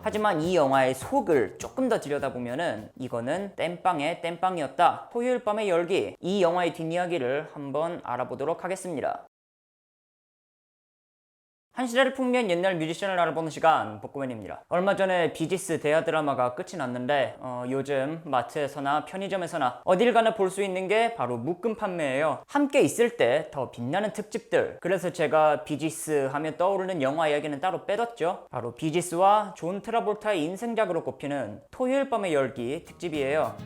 하지만 이 영화의 속을 조금 더 들여다보면은 이거는 땜빵의 땜빵이었다. 토요일 밤의 열기. 이 영화의 뒷이야기를 한번 알아보도록 하겠습니다. 한 시대를 풍미한 옛날 뮤지션을 알아보는 시간, 복구맨입니다. 얼마 전에 비지스 대하 드라마가 끝이 났는데 요즘 마트에서나 편의점에서나 어딜 가나 볼 수 있는 게 바로 묶음 판매예요. 함께 있을 때 더 빛나는 특집들. 그래서 제가 비지스 하면 떠오르는 영화 이야기는 따로 빼뒀죠. 바로 비지스와 존 트라볼타의 인생작으로 꼽히는 토요일 밤의 열기 특집이에요.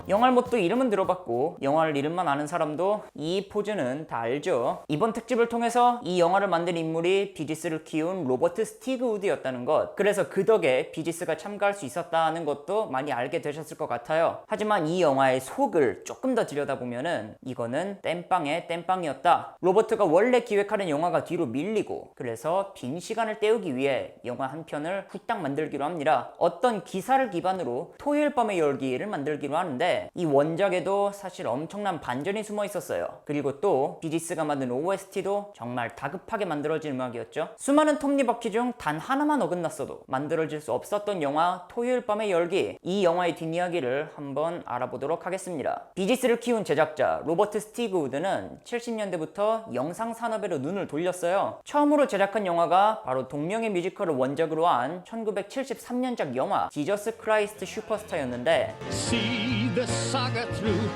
영알못도 이름은 들어봤고 영화를 이름만 아는 사람도 이 포즈는 다 알죠. 이번 특집을 통해서 이 영화를 만든 인물이 비지스를 키운 로버트 스티그 우드였다는 것, 그래서 그 덕에 비지스가 참가할 수 있었다는 것도 많이 알게 되셨을 것 같아요. 하지만 이 영화의 속을 조금 더 들여다보면은 이거는 땜빵의 땜빵이었다. 로버트가 원래 기획하는 영화가 뒤로 밀리고 그래서 빈 시간을 때우기 위해 영화 한 편을 후딱 만들기로 합니다. 어떤 기사를 기반으로 토요일 밤의 열기를 만들기로 하는데 이 원작에도 사실 엄청난 반전이 숨어 있었어요. 그리고 또 비지스가 만든 OST도 정말 다급하게 만들어진 음악이었죠. 수많은 톱니바퀴 중 단 하나만 어긋났어도 만들어질 수 없었던 영화 토요일 밤의 열기. 이 영화의 뒷이야기를 한번 알아보도록 하겠습니다. 비지스를 키운 제작자 로버트 스티그 우드는 70년대부터 영상 산업으로 눈을 돌렸어요. 처음으로 제작한 영화가 바로 동명의 뮤지컬을 원작으로 한 1973년작 영화 지저스 크라이스트 슈퍼스타였는데 saga through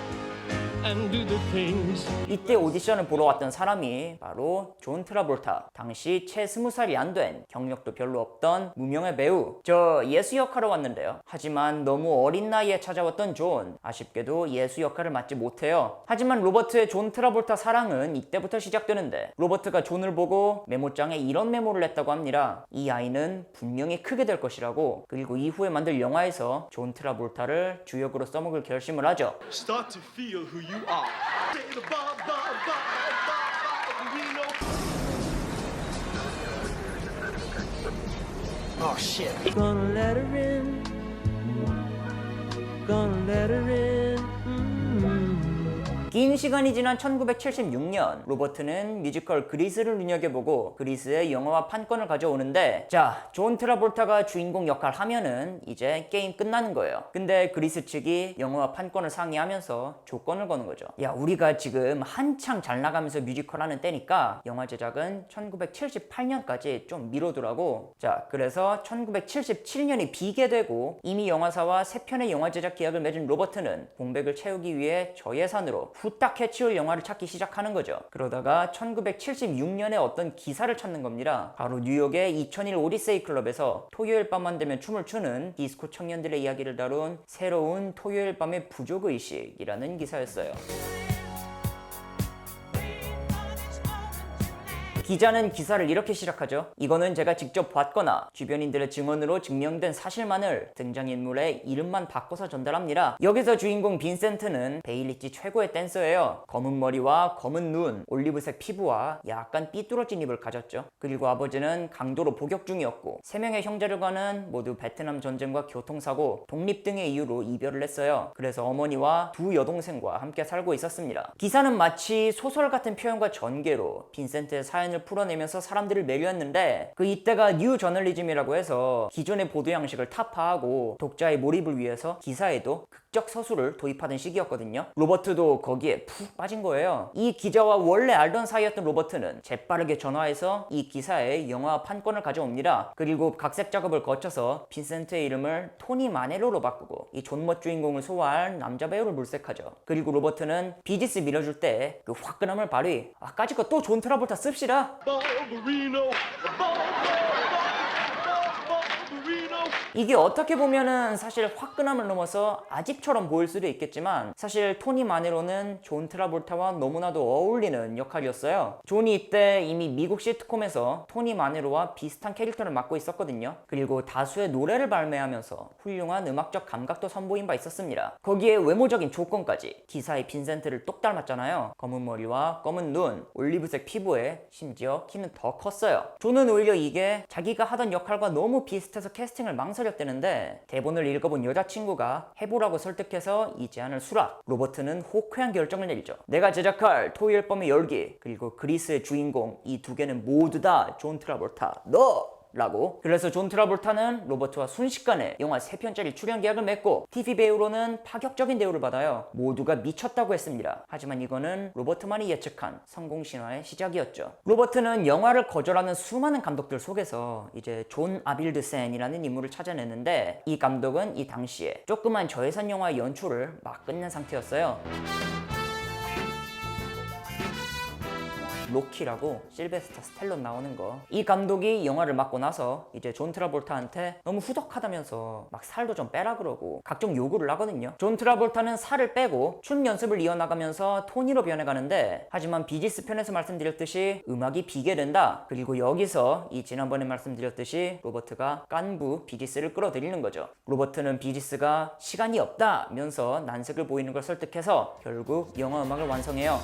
and do the things. 이때 오디션을 보러 왔던 사람이 바로 존 트라볼타. 당시 채 20살이 안 된, 경력도 별로 없던 무명의 배우. 저 예수 역할을 왔는데요. 하지만 너무 어린 나이에 찾아왔던 존, 아쉽게도 예수 역할을 맡지 못해요. 하지만 로버트의 존 트라볼타 사랑은 이때부터 시작되는데 로버트가 존을 보고 메모장에 이런 메모를 냈다고 합니다. 이 아이는 분명히 크게 될 것이라고. 그리고 이후에 만들 영화에서 존 트라볼타를 주역으로 써먹을 결심을 하죠. Start to feel who you are. Say the Barbarino. Oh shit. Gonna let her in. Gonna let her in. 긴 시간이 지난 1976년 로버트는 뮤지컬 그리스를 눈여겨보고 그리스의 영화화 판권을 가져오는데, 자, 존 트라볼타가 주인공 역할 하면은 이제 게임 끝나는 거예요. 근데 그리스 측이 영화화 판권을 상의하면서 조건을 거는 거죠. 야, 우리가 지금 한창 잘 나가면서 뮤지컬 하는 때니까 영화 제작은 1978년까지 좀 미뤄두라고. 자, 그래서 1977년이 비계되고 이미 영화사와 3편의 영화 제작 계약을 맺은 로버트는 공백을 채우기 위해 저예산으로 후딱 해치울 영화를 찾기 시작하는 거죠. 그러다가 1976년에 어떤 기사를 찾는 겁니다. 바로 뉴욕의 2001 오디세이 클럽에서 토요일 밤만 되면 춤을 추는 디스코 청년들의 이야기를 다룬 새로운 토요일 밤의 부족의식이라는 기사였어요. 기자는 기사를 이렇게 시작하죠. 이거는 제가 직접 봤거나 주변인들의 증언으로 증명된 사실만을 등장인물의 이름만 바꿔서 전달합니다. 여기서 주인공 빈센트는 베일리지 최고의 댄서예요. 검은 머리와 검은 눈, 올리브색 피부와 약간 삐뚤어진 입을 가졌죠. 그리고 아버지는 강도로 복역 중이었고 3명의 형제들과는 모두 베트남 전쟁과 교통사고, 독립 등의 이유로 이별을 했어요. 그래서 어머니와 2 여동생과 함께 살고 있었습니다. 기사는 마치 소설 같은 표현과 전개로 빈센트의 사연을 풀어내면서 사람들을 매료했는데, 그 이때가 뉴 저널리즘이라고 해서 기존의 보도 양식을 타파하고 독자의 몰입을 위해서 기사에도 극적 서술을 도입하던 시기였거든요. 로버트도 거기에 푹 빠진 거예요. 이 기자와 원래 알던 사이였던 로버트는 재빠르게 전화해서 이 기사의 영화 판권을 가져옵니다. 그리고 각색 작업을 거쳐서 빈센트의 이름을 토니 마넬로로 바꾸고 이 존멋 주인공을 소화할 남자 배우를 물색하죠. 그리고 로버트는 비지스 밀어줄 때 그 화끈함을 발휘. 까짓 거 또 존 트라볼타 씁시다. Barbarino. 이게 어떻게 보면은 사실 화끈함을 넘어서 아집처럼 보일 수도 있겠지만 사실 토니 마네로는 존 트라볼타와 너무나도 어울리는 역할이었어요. 존이 이때 이미 미국 시트콤에서 토니 마네로와 비슷한 캐릭터를 맡고 있었거든요. 그리고 다수의 노래를 발매하면서 훌륭한 음악적 감각도 선보인 바 있었습니다. 거기에 외모적인 조건까지 기사의 빈센트를 똑 닮았잖아요. 검은 머리와 검은 눈, 올리브색 피부에 심지어 키는 더 컸어요. 존은 오히려 이게 자기가 하던 역할과 너무 비슷해서 캐스팅을 망설였어요. 상설였대는데 대본을 읽어본 여자친구가 해보라고 설득해서 이 제안을 수락. 로버트는 호쾌한 결정을 내리죠. 내가 제작할 토요일밤의 열기 그리고 그리스의 주인공 이 두 개는 모두 다 존 트라볼타 너! 라고. 그래서 존 트라볼타는 로버트와 순식간에 영화 3편짜리 출연 계약을 맺고 TV 배우로는 파격적인 대우를 받아요. 모두가 미쳤다고 했습니다. 하지만 이거는 로버트만이 예측한 성공 신화의 시작이었죠. 로버트는 영화를 거절하는 수많은 감독들 속에서 이제 존 아빌드센이라는 인물을 찾아냈는데 이 감독은 이 당시에 조그만 저예산 영화의 연출을 막 끝낸 상태였어요. 로키라고 실베스타 스텔론 나오는 거. 이 감독이 영화를 맡고 나서 이제 존 트라볼타한테 너무 후덕하다면서 막 살도 좀 빼라 그러고 각종 요구를 하거든요. 존 트라볼타는 살을 빼고 춤 연습을 이어나가면서 토니로 변해가는데 하지만 비지스 편에서 말씀드렸듯이 음악이 비게 된다. 그리고 여기서 이 지난번에 말씀드렸듯이 로버트가 깐부 비지스를 끌어들이는 거죠. 로버트는 비지스가 시간이 없다면서 난색을 보이는 걸 설득해서 결국 영화 음악을 완성해요.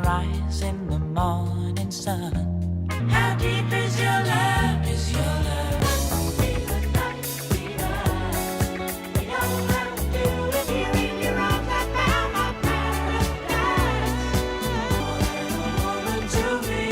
Rise in the morning sun. How deep is your love? Deep is your love? You know what to do if you're in your arms. I found my paradise. More than a woman to me.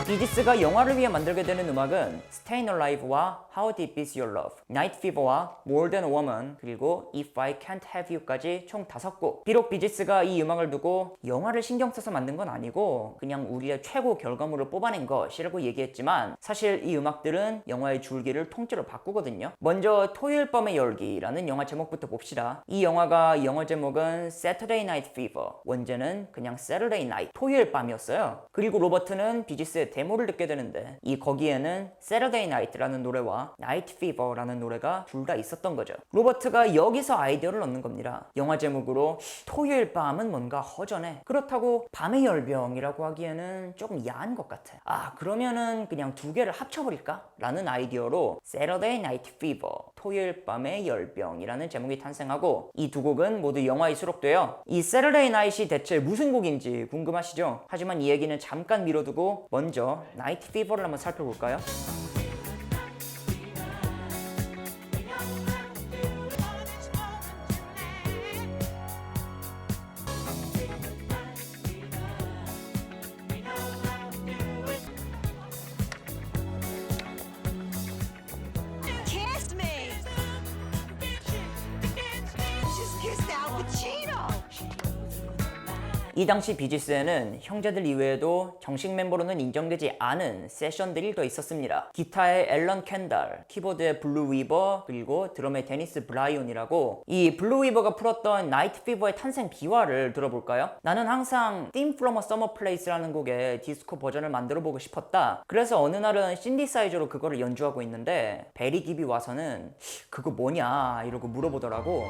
비지스가 영화를 위해 만들게 되는 음악은 Stayin' Alive와 How Deep Is Your Love, Night Fever와 More Than a Woman, 그리고 If I Can't Have You까지 총 5곡. 비록 비지스가 이 음악을 두고 영화를 신경 써서 만든 건 아니고 그냥 우리의 최고 결과물을 뽑아낸 것이라고 얘기했지만 사실 이 음악들은 영화의 줄기를 통째로 바꾸거든요. 먼저 토요일 밤의 열기라는 영화 제목부터 봅시다. 이 영화가 영어 제목은 Saturday Night Fever, 원제는 그냥 Saturday Night, 토요일 밤이었어요. 그리고 로버트는 비지스의 데모를 듣게 되는데 이 거기에는 Saturday Night라는 노래와 Night Fever라는 노래가 둘 다 있었던 거죠. 로버트가 여기서 아이디어를 얻는 겁니다. 영화 제목으로 토요일 밤은 뭔가 허전해. 그렇다고 밤의 열병이라고 하기에는 조금 야한 것 같아. 아, 그러면은 그냥 두 개를 합쳐버릴까? 라는 아이디어로 Saturday Night Fever, 토요일 밤의 열병이라는 제목이 탄생하고 이 두 곡은 모두 영화에 수록돼요. 이 Saturday Night이 대체 무슨 곡인지 궁금하시죠? 하지만 이 얘기는 잠깐 미뤄두고 먼저 Night Fever를 한번 살펴볼까요? Kissed me. Just kissed Al Pacino. 이 당시 비지스에는 형제들 이외에도 정식 멤버로는 인정되지 않은 세션들이 더 있었습니다. 기타의 앨런 캔달, 키보드의 블루 위버, 그리고 드럼의 데니스 브라이온이라고. 이 블루 위버가 풀었던 나이트 피버의 탄생 비화를 들어볼까요? 나는 항상 Theme from a Summer Place라는 곡의 디스코 버전을 만들어보고 싶었다. 그래서 어느 날은 신디사이저로 그거를 연주하고 있는데 베리 깁이 와서는 그거 뭐냐 이러고 물어보더라고.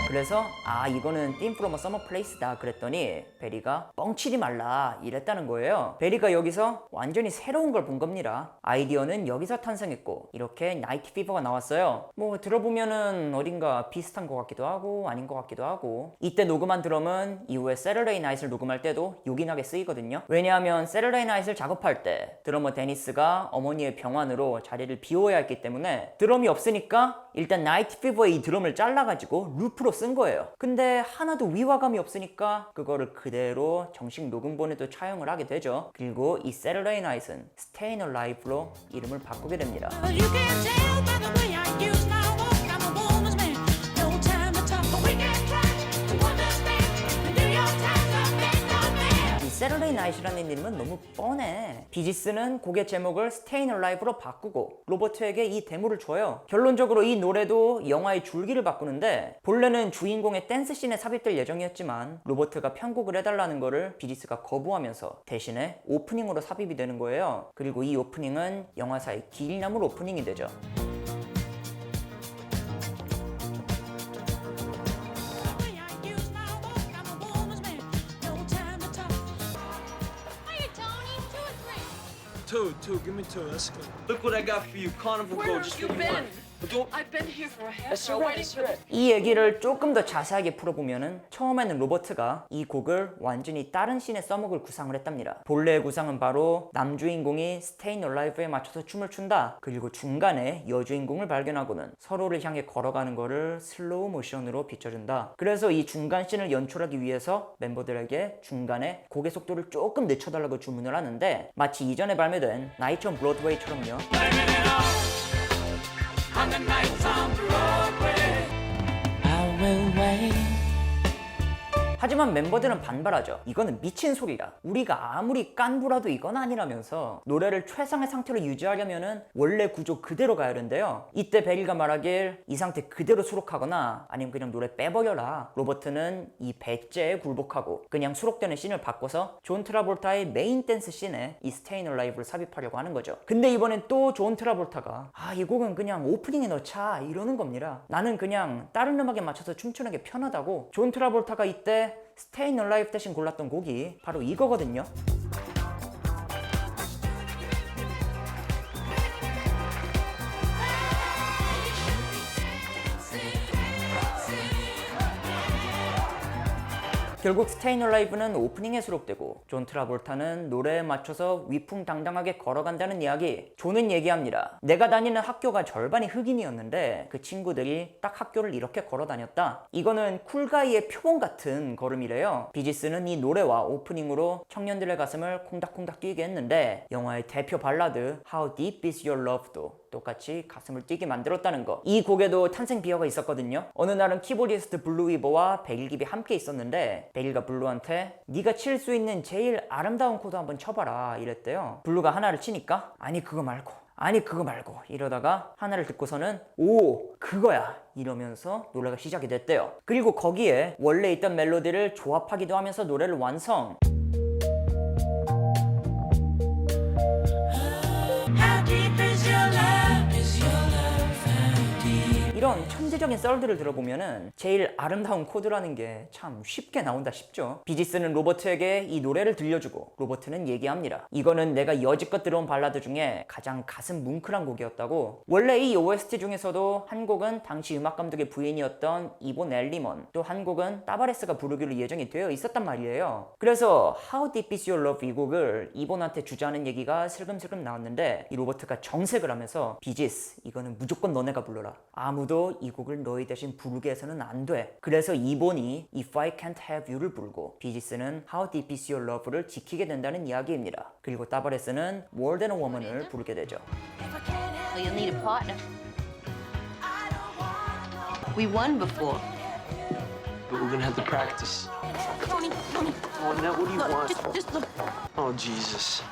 그래서 아 이거는 Theme from a Summer Place다 그랬더니 베리가 뻥치지 말라 이랬다는 거예요. 베리가 여기서 완전히 새로운 걸 본 겁니다. 아이디어는 여기서 탄생했고 이렇게 나이트 피버가 나왔어요. 뭐 들어보면은 어딘가 비슷한 것 같기도 하고 아닌 것 같기도 하고. 이때 녹음한 드럼은 이후에 Saturday Night을 녹음할 때도 요긴하게 쓰이거든요. 왜냐하면 Saturday Night을 작업할 때 드러머 데니스가 어머니의 병환으로 자리를 비워야 했기 때문에 드럼이 없으니까 일단 나이트 피버의 이 드럼을 잘라가지고 루프로 쓴 거예요. 근데 하나도 위화감이 없으니까 그거를 그대로 정식 녹음본에도 차용을 하게 되죠. 그리고 이 Saturday Night은 Stayin' Alive로 이름을 바꾸게 됩니다. Well, you can tell by the way I use my walk. I'm a woman's man. No time to talk, but we can try to understand. The New York Times are based on man. 이 Saturday Night이라는 이름은 너무 뻔해. 비지스는 곡의 제목을 Stayin' Alive로 바꾸고 로버트에게 이 데모를 줘요. 결론적으로 이 노래도 영화의 줄기를 바꾸는데 본래는 주인공의 댄스씬에 삽입될 예정이었지만 로버트가 편곡을 해달라는 거를 비지스가 거부하면서 대신에 오프닝으로 삽입이 되는 거예요. 그리고 이 오프닝은 영화사의 길 남을 오프닝이 되죠. The way I use my walk. I'm a woman's man. No time to talk. Hiya, Tony. 2 or 3. Two, give me two. Let's go. Look what I got for you. Carnival Where Gold. have Just you for been? one. I've been here for a half hour waiting for this. 이 얘기를 조금 더 자세하게 풀어보면은 처음에는 로버트가 이 곡을 완전히 다른 씬에 써먹을 구상을 했답니다. 본래의 구상은 바로 남주인공이 Stayin' Alive에 맞춰서 춤을 춘다. 그리고 중간에 여주인공을 발견하고는 서로를 향해 걸어가는 거를 슬로우 모션으로 비춰준다. 그래서 이 중간 씬을 연출하기 위해서 멤버들에게 중간에 곡의 속도를 조금 늦춰달라고 주문을 하는데 마치 이전에 발매된 Night on Broadway처럼요. I will wait. 하지만 멤버들은 반발하죠. 이거는 미친 소리라. 우리가 아무리 깐부라도 이건 아니라면서 노래를 최상의 상태로 유지하려면은 원래 구조 그대로 가야 하는데요. 이때 베리가 말하길 이 상태 그대로 수록하거나 아니면 그냥 노래 빼버려라. 로버트는 이 배째에 굴복하고 그냥 수록되는 씬을 바꿔서 존 트라볼타의 메인 댄스 씬에 이 Stayin' Alive를 삽입하려고 하는 거죠. 근데 이번엔 또 존 트라볼타가 이 곡은 그냥 오프닝에 넣자 이러는 겁니다. 나는 그냥 다른 음악에 맞춰서 춤추는 게 편하다고. 존 트라볼타가 이때 Stayin' Alive 대신 골랐던 곡이 바로 이거거든요. 결국 Stayin' Alive는 오프닝에 수록되고 존 트라볼타는 노래에 맞춰서 위풍당당하게 걸어간다는 이야기. 존은 얘기합니다. 내가 다니는 학교가 절반이 흑인이었는데 그 친구들이 딱 학교를 이렇게 걸어다녔다. 이거는 쿨가이의 표본 같은 걸음이래요. 비지스는 이 노래와 오프닝으로 청년들의 가슴을 콩닥콩닥 뛰게 했는데 영화의 대표 발라드 How Deep Is Your Love도 똑같이 가슴을 뛰게 만들었다는 거. 이 곡에도 탄생 비화가 있었거든요. 어느 날은 키보디스트 블루 위버와 베일깁이 함께 있었는데 베일가 블루한테 네가 칠 수 있는 제일 아름다운 코드 한번 쳐봐라 이랬대요. 블루가 하나를 치니까 아니 그거 말고 이러다가 하나를 듣고서는 오 그거야 이러면서 노래가 시작이 됐대요. 그리고 거기에 원래 있던 멜로디를 조합하기도 하면서 노래를 완성. How deep is your love? Is your love how deep? 이런 천재적인 썰들을 들어보면은 제일 아름다운 코드라는 게 참 쉽게 나온다 싶죠. 비지스는 로버트에게 이 노래를 들려주고 로버트는 얘기합니다. 이거는 내가 여지껏 들어온 발라드 중에 가장 가슴 뭉클한 곡이었다고. 원래 이 OST 중에서도 한 곡은 당시 음악감독의 부인이었던 이본 엘리먼, 또 한 곡은 따바레스가 부르기로 예정이 되어 있었단 말이에요. 그래서 How Deep Is Your Love 이 곡을 이본한테 주자는 얘기가 슬금슬금 나왔는데 이 로버트가 정색을 하면서 비지스 이거는 무조건 너네가 불러라. 아무도 이 곡을 너희 대신 부르게 해서는 안 돼. 그래서 이본이 If I Can't Have You를 부르고 비지스는 How Deep Is Your Love를 지키게 된다는 이야기입니다. 그리고 따바레스는 More Than a Woman을 부르게 되죠. Well, you'll need a partner. We won before. But we're gonna have to practice. Tony. Oh, now what do you want? Just look. Oh, Jesus.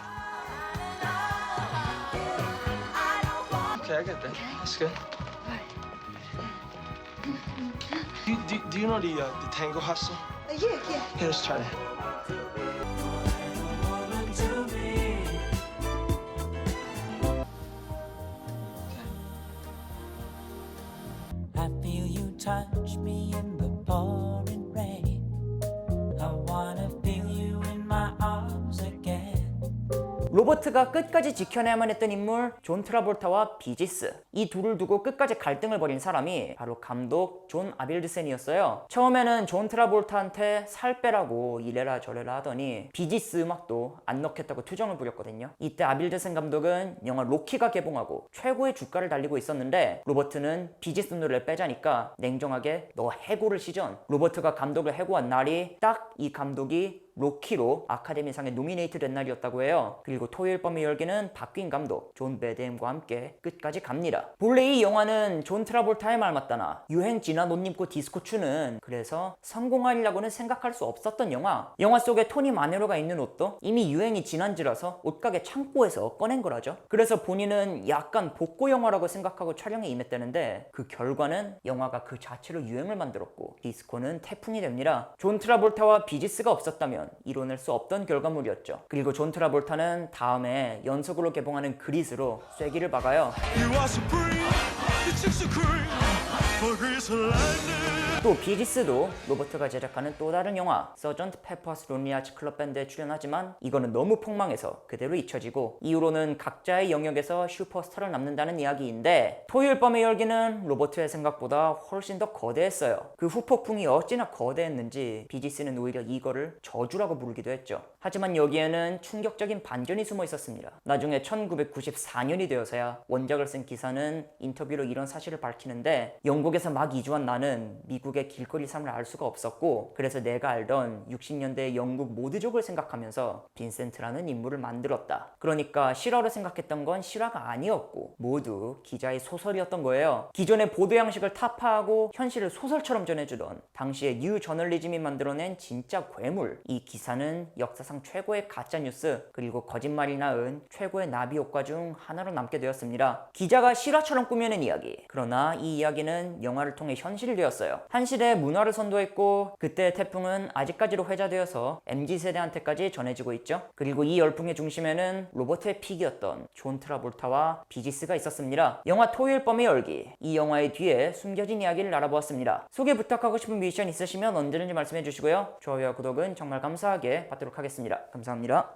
Okay, I got that. That's good. Do you know the tango hustle? Yeah. Yeah, let's try that. I feel you touch me in the pouring rain. I wanna feel you in my arms again. 로버트가 끝까지 지켜내야만 했던 인물 존 트라볼타와 비지스. 이 둘을 두고 끝까지 갈등을 벌인 사람이 바로 감독 존 아빌드센이었어요. 처음에는 존 트라볼타한테 살 빼라고 이래라 저래라 하더니 비지스 음악도 안 넣겠다고 투정을 부렸거든요. 이때 아빌드센 감독은 영화 로키가 개봉하고 최고의 주가를 달리고 있었는데 로버트는 비지스 노래를 빼자니까 냉정하게 너 해고를 시전. 로버트가 감독을 해고한 날이 딱 이 감독이 로키로 아카데미상에 노미네이트 된 날이었다고 해요. 그리고 토요일 밤의 열기는 바뀐 감독 존 배드햄과 함께 끝까지 갑니다. 본래 이 영화는 존 트라볼타의 말 맞다나 유행 지난 옷 입고 디스코 추는, 그래서 성공하리라고는 생각할 수 없었던 영화. 영화 속에 토니 마네로가 입는 옷도 이미 유행이 지난지라서 옷가게 창고에서 꺼낸 거라죠. 그래서 본인은 약간 복고 영화라고 생각하고 촬영에 임했다는데 그 결과는 영화가 그 자체로 유행을 만들었고 디스코는 태풍이 됩니다. 존 트라볼타와 비지스가 없었다면 이뤄낼 수 없던 결과물이었죠. 그리고 존 트라볼타는 다음에 연속으로 개봉하는 그릿으로 쐐기를 박아요. 또 비지스도 로버트가 제작하는 또 다른 영화 서전트 페퍼스 론리 아츠 클럽 밴드에 출연하지만 이거는 너무 폭망해서 그대로 잊혀지고 이후로는 각자의 영역에서 슈퍼스타를 남는다는 이야기인데 토요일 밤의 열기는 로버트의 생각보다 훨씬 더 거대했어요. 그 후폭풍이 어찌나 거대했는지 비지스는 오히려 이거를 저주라고 부르기도 했죠. 하지만 여기에는 충격적인 반전이 숨어 있었습니다. 나중에 1994년이 되어서야 원작을 쓴 기사는 인터뷰로 이런 사실을 밝히는데 영국에서 막 이주한 나는 미국의 길거리 삶을 알 수가 없었고 그래서 내가 알던 60년대의 영국 모드족을 생각하면서 빈센트라는 인물을 만들었다. 그러니까 실화로 생각했던 건 실화가 아니었고 모두 기자의 소설이었던 거예요. 기존의 보도 양식을 타파하고 현실을 소설처럼 전해주던 당시의 뉴 저널리즘이 만들어낸 진짜 괴물. 이 기사는 역사상 최고의 가짜뉴스 그리고 거짓말이 낳은 최고의 나비 효과 중 하나로 남게 되었습니다. 기자가 실화처럼 꾸며낸 이야기. 그러나 이 이야기는 영화를 통해 현실이 되었어요. 한 시대의 문화를 선도했고 그때의 태풍은 아직까지도 회자되어서 MZ세대한테까지 전해지고 있죠. 그리고 이 열풍의 중심에는 로버트의 픽이었던 존 트라볼타와 비지스가 있었습니다. 영화 토요일 밤의 열기. 이 영화의 뒤에 숨겨진 이야기를 알아보았습니다. 소개 부탁하고 싶은 미션 있으시면 언제든지 말씀해 주시고요. 좋아요와 구독은 정말 감사하게 받도록 하겠습니다. 감사합니다.